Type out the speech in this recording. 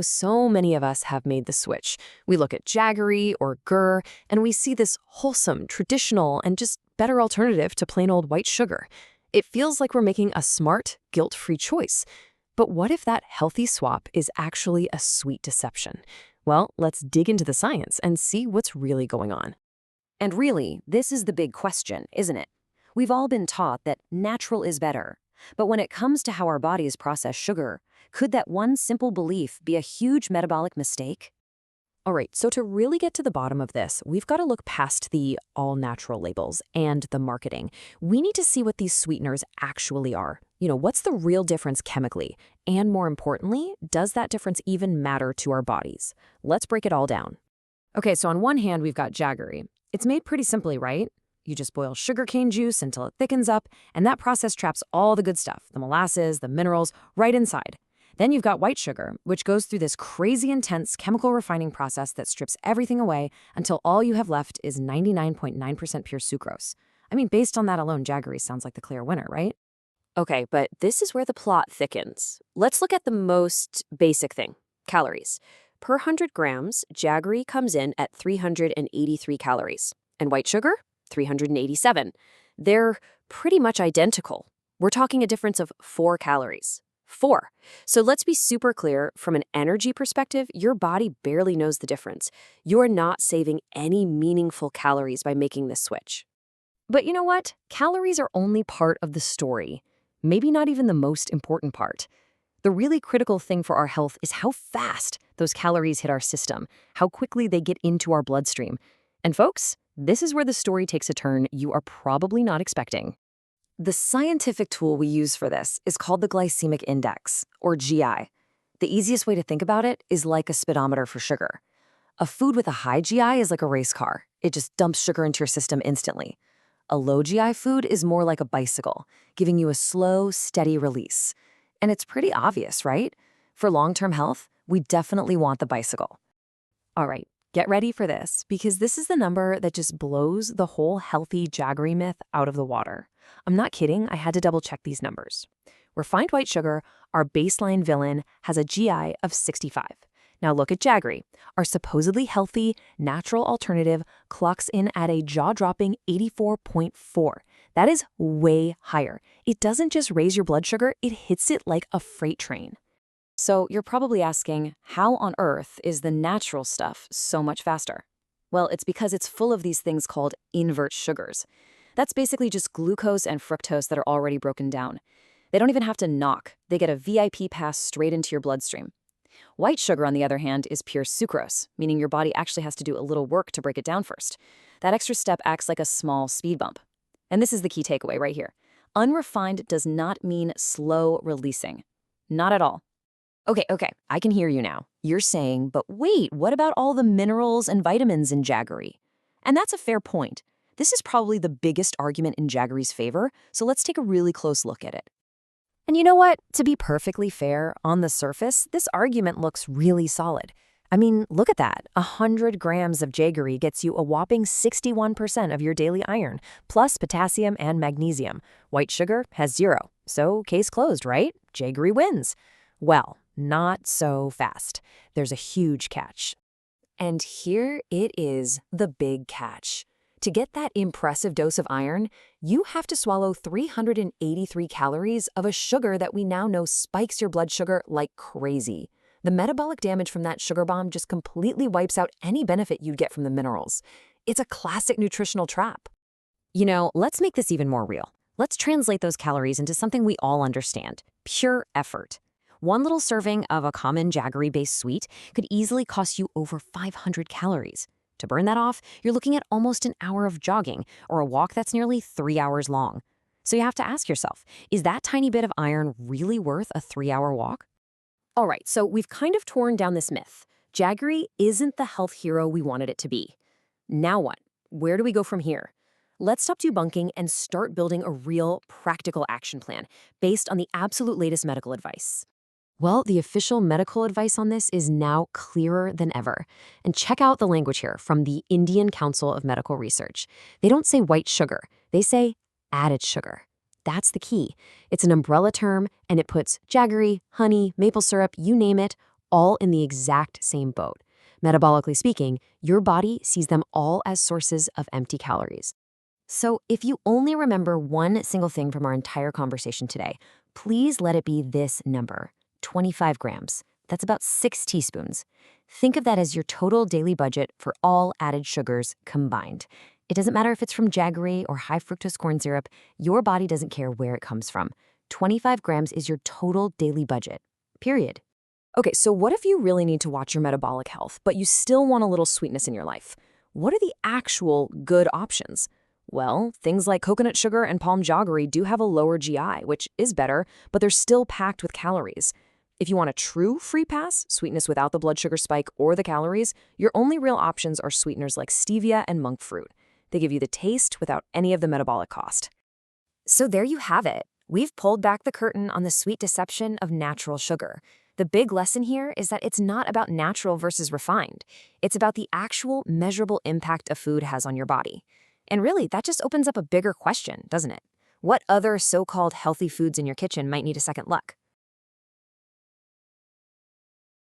So many of us have made the switch. We look at Jaggery or Gur, and we see this wholesome, traditional, and just better alternative to plain old white sugar. It feels like we're making a smart, guilt-free choice. But what if that healthy swap is actually a sweet deception? Well, let's dig into the science and see what's really going on. And really, this is the big question, isn't it? We've all been taught that natural is better. But when it comes to how our bodies process sugar, could that one simple belief be a huge metabolic mistake? All right, so to really get to the bottom of this, we've got to look past the all-natural labels and the marketing. We need to see what these sweeteners actually are. What's the real difference chemically? And more importantly, does that difference even matter to our bodies? Let's break it all down. Okay, so on one hand, we've got Jaggery. It's made pretty simply, right? You just boil sugarcane juice until it thickens up, and that process traps all the good stuff, the molasses, the minerals, right inside. Then you've got white sugar, which goes through this crazy intense chemical refining process that strips everything away until all you have left is 99.9% pure sucrose. I mean, based on that alone, Jaggery sounds like the clear winner, right? Okay, but this is where the plot thickens. Let's look at the most basic thing, calories. Per 100 grams, Jaggery comes in at 383 calories. And white sugar? 387. They're pretty much identical. We're talking a difference of 4 calories. 4. So let's be super clear, from an energy perspective, your body barely knows the difference. You're not saving any meaningful calories by making this switch. But you know what? Calories are only part of the story. Maybe not even the most important part. The really critical thing for our health is how fast those calories hit our system, how quickly they get into our bloodstream. And folks, this is where the story takes a turn you are probably not expecting. The scientific tool we use for this is called the Glycemic Index, or GI. The easiest way to think about it is like a speedometer for sugar. A food with a high GI is like a race car. It just dumps sugar into your system instantly. A low GI food is more like a bicycle, giving you a slow, steady release. And it's pretty obvious, right? For long-term health, we definitely want the bicycle. All right, get ready for this, because this is the number that just blows the whole healthy Jaggery myth out of the water. I'm not kidding, I had to double-check these numbers. Refined white sugar, our baseline villain, has a GI of 65. Now look at Jaggery. Our supposedly healthy, natural alternative clocks in at a jaw-dropping 84.4. That is way higher. It doesn't just raise your blood sugar, it hits it like a freight train. So you're probably asking, how on earth is the natural stuff so much faster? Well, it's because it's full of these things called invert sugars. That's basically just glucose and fructose that are already broken down. They don't even have to knock. They get a VIP pass straight into your bloodstream. White sugar, on the other hand, is pure sucrose, meaning your body actually has to do a little work to break it down first. That extra step acts like a small speed bump. And this is the key takeaway right here. Unrefined does not mean slow releasing. Not at all. Okay, I can hear you now. You're saying, but wait, what about all the minerals and vitamins in Jaggery? And that's a fair point. This is probably the biggest argument in Jaggery's favor, so let's take a really close look at it. And you know what? To be perfectly fair, on the surface, this argument looks really solid. I mean, look at that. 100 grams of Jaggery gets you a whopping 61% of your daily iron, plus potassium and magnesium. White sugar has 0. So case closed, right? Jaggery wins. Well, not so fast. There's a huge catch. And here it is, the big catch. To get that impressive dose of iron, you have to swallow 383 calories of a sugar that we now know spikes your blood sugar like crazy. The metabolic damage from that sugar bomb just completely wipes out any benefit you'd get from the minerals. It's a classic nutritional trap. Let's make this even more real. Let's translate those calories into something we all understand: pure effort. One little serving of a common Jaggery-based sweet could easily cost you over 500 calories. To burn that off, you're looking at almost an hour of jogging, or a walk that's nearly 3 hours long. So you have to ask yourself, is that tiny bit of iron really worth a 3-hour walk? All right, so we've kind of torn down this myth. Jaggery isn't the health hero we wanted it to be. Now what? Where do we go from here? Let's stop debunking and start building a real, practical action plan based on the absolute latest medical advice. Well, the official medical advice on this is now clearer than ever. And check out the language here from the Indian Council of Medical Research. They don't say white sugar, they say added sugar. That's the key. It's an umbrella term, and it puts Jaggery, honey, maple syrup, you name it, all in the exact same boat. Metabolically speaking, your body sees them all as sources of empty calories. So if you only remember one single thing from our entire conversation today, please let it be this number, 25 grams. That's about 6 teaspoons. Think of that as your total daily budget for all added sugars combined. It doesn't matter if it's from Jaggery or high fructose corn syrup, your body doesn't care where it comes from. 25 grams is your total daily budget, period. Okay, so what if you really need to watch your metabolic health, but you still want a little sweetness in your life? What are the actual good options? Well, things like coconut sugar and palm jaggery do have a lower GI, which is better, but they're still packed with calories. If you want a true free pass, sweetness without the blood sugar spike or the calories, your only real options are sweeteners like stevia and monk fruit. They give you the taste without any of the metabolic cost. So there you have it. We've pulled back the curtain on the sweet deception of natural sugar. The big lesson here is that it's not about natural versus refined. It's about the actual measurable impact a food has on your body. And really, that just opens up a bigger question, doesn't it? What other so-called healthy foods in your kitchen might need a second look?